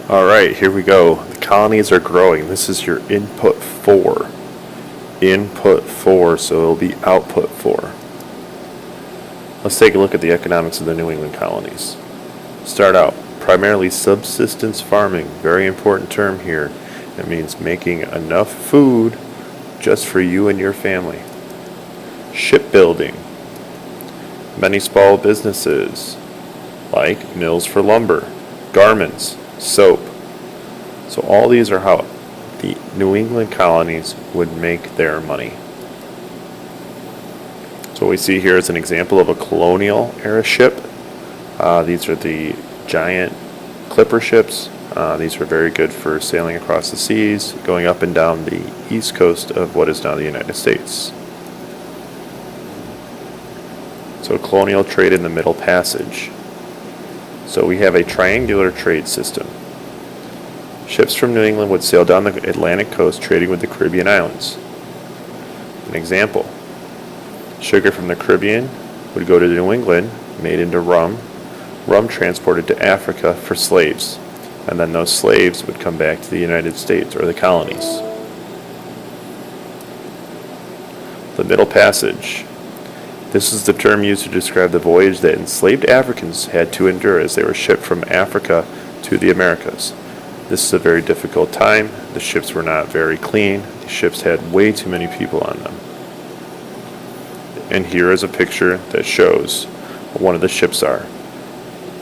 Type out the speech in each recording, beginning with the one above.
All right, here we go. The colonies are growing. This is your input 4. Input 4, so it'll be output 4. Let's take a look at the economics of the New England colonies. Start out, primarily subsistence farming. Very important term here. It means making enough food just for you and your family. Shipbuilding. Many small businesses like mills for lumber, garments, soap. So all these are how the New England colonies would make their money. So what we see here is an example of a colonial era ship. These are the giant clipper ships. These were very good for sailing across the seas, going up and down the east coast of what is now the United States. So colonial trade in the Middle Passage. So we have a triangular trade system. Ships from New England would sail down the Atlantic coast trading with the Caribbean islands. An example, sugar from the Caribbean would go to New England, made into rum transported to Africa for slaves, and then those slaves would come back to the United States or the colonies. The Middle Passage. This is the term used to describe the voyage that enslaved Africans had to endure as they were shipped from Africa to the Americas. This is a very difficult time. The ships were not very clean. The ships had way too many people on them. And here is a picture that shows what one of the ships are.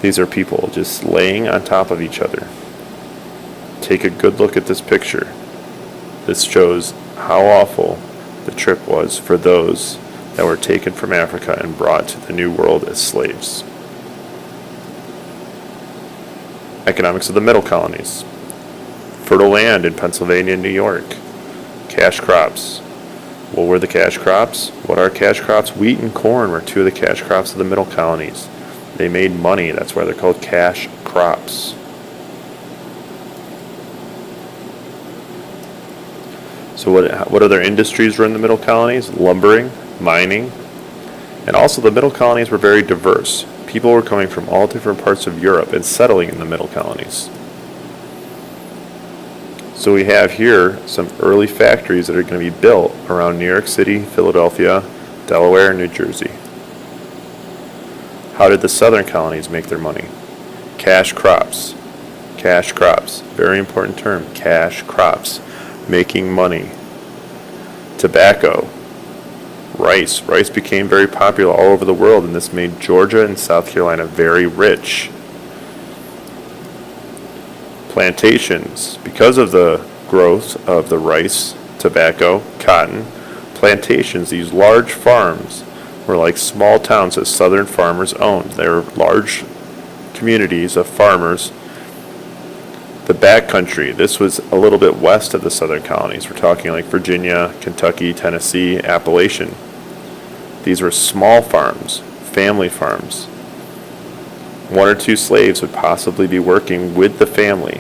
These are people just laying on top of each other. Take a good look at this picture. This shows how awful the trip was for those that were taken from Africa and brought to the New World as slaves. Economics of the Middle Colonies. Fertile land in Pennsylvania and New York. Cash crops. What were the cash crops? What are cash crops? Wheat and corn were two of the cash crops of the Middle Colonies. They made money. That's why they're called cash crops. So what other industries were in the Middle Colonies? Lumbering, mining, and also the Middle Colonies were very diverse. People were coming from all different parts of Europe and settling in the Middle Colonies. So we have here some early factories that are going to be built around New York City, Philadelphia, Delaware, and New Jersey. How did the Southern colonies make their money? Cash crops. Cash crops. Very important term. Cash crops. Making money. Tobacco. Rice. Rice became very popular all over the world, and this made Georgia and South Carolina very rich. Plantations. Because of the growth of the rice, tobacco, cotton, plantations, these large farms, were like small towns that Southern farmers owned. They were large communities of farmers. The backcountry, this was a little bit west of the Southern colonies. We're talking like Virginia, Kentucky, Tennessee, Appalachian. These were small farms, family farms. One or two slaves would possibly be working with the family,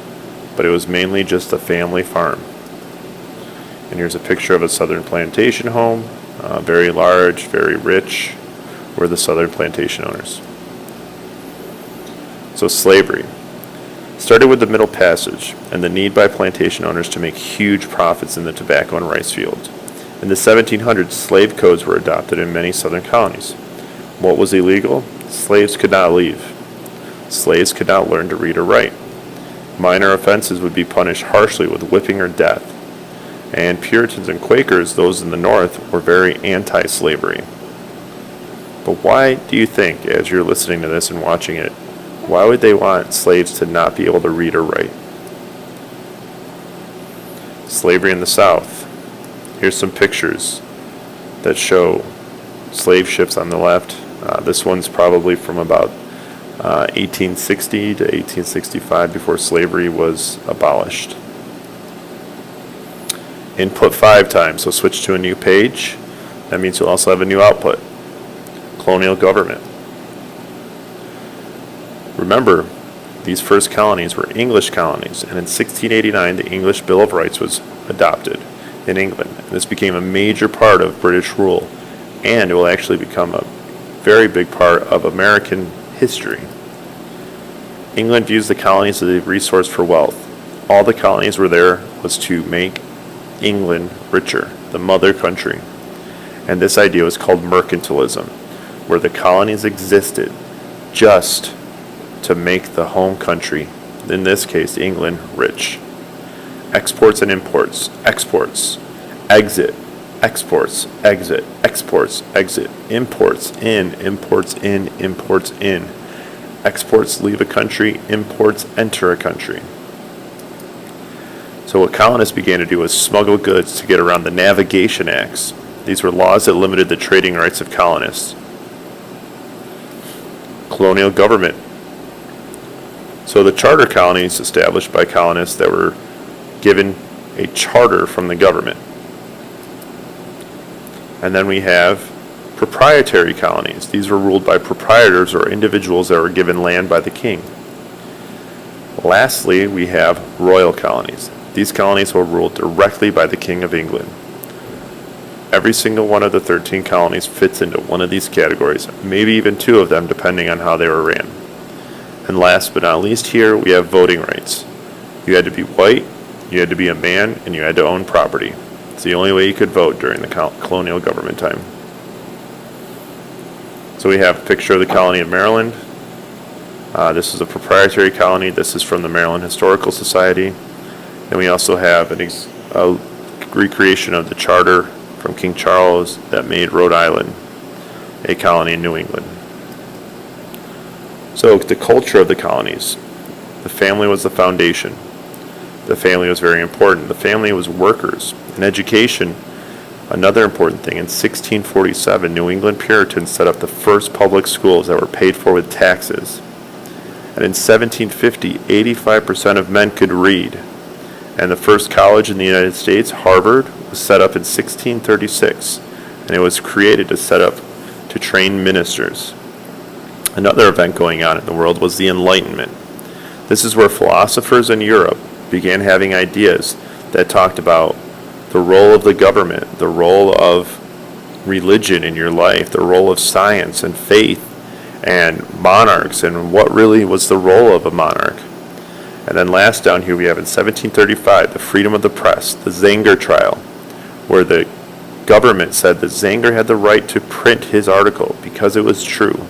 but it was mainly just a family farm. And here's a picture of a Southern plantation home. Very large, very rich, were the Southern plantation owners. So slavery started with the Middle Passage and the need by plantation owners to make huge profits in the tobacco and rice fields. In the 1700s, slave codes were adopted in many Southern colonies. What was illegal? Slaves could not leave. Slaves could not learn to read or write. Minor offenses would be punished harshly with whipping or death. And Puritans and Quakers, those in the North, were very anti-slavery. But why do you think, as you're listening to this and watching it, why would they want slaves to not be able to read or write? Slavery in the South. Here's some pictures that show slave ships on the left. This one's probably from about 1860 to 1865 before slavery was abolished. Input 5 times, so switch to a new page. That means you'll also have a new output. Colonial government. Remember, these first colonies were English colonies, and in 1689 the English Bill of Rights was adopted in England. And this became a major part of British rule, and it will actually become a very big part of American history. England views the colonies as a resource for wealth. All the colonies were there was to make England richer, the mother country. And this idea was called mercantilism, where the colonies existed just to make the home country, in this case England, rich. Exports and imports, exports, exit, exports, exit, exports, exit, imports in, imports in, imports in. Exports leave a country, imports enter a country. So what colonists began to do was smuggle goods to get around the Navigation Acts. These were laws that limited the trading rights of colonists. Colonial government. So the charter colonies established by colonists that were given a charter from the government. And then we have proprietary colonies. These were ruled by proprietors or individuals that were given land by the king. Lastly, we have royal colonies. These colonies were ruled directly by the King of England. Every single one of the 13 colonies fits into one of these categories, maybe even two of them depending on how they were ran. And last but not least here, we have voting rights. You had to be white, you had to be a man, and you had to own property. It's the only way you could vote during the colonial government time. So we have a picture of the colony of Maryland. This is a proprietary colony. This is from the Maryland Historical Society. And we also have a recreation of the charter from King Charles that made Rhode Island a colony in New England. So the culture of the colonies. The family was the foundation. The family was very important. The family was workers. In education, another important thing, in 1647, New England Puritans set up the first public schools that were paid for with taxes. And in 1750, 85% of men could read. And the first college in the United States, Harvard, was set up in 1636. And it was created to train ministers. Another event going on in the world was the Enlightenment. This is where philosophers in Europe began having ideas that talked about the role of the government, the role of religion in your life, the role of science and faith and monarchs, and what really was the role of a monarch. And then last down here we have in 1735, the freedom of the press, the Zenger trial, where the government said that Zenger had the right to print his article because it was true.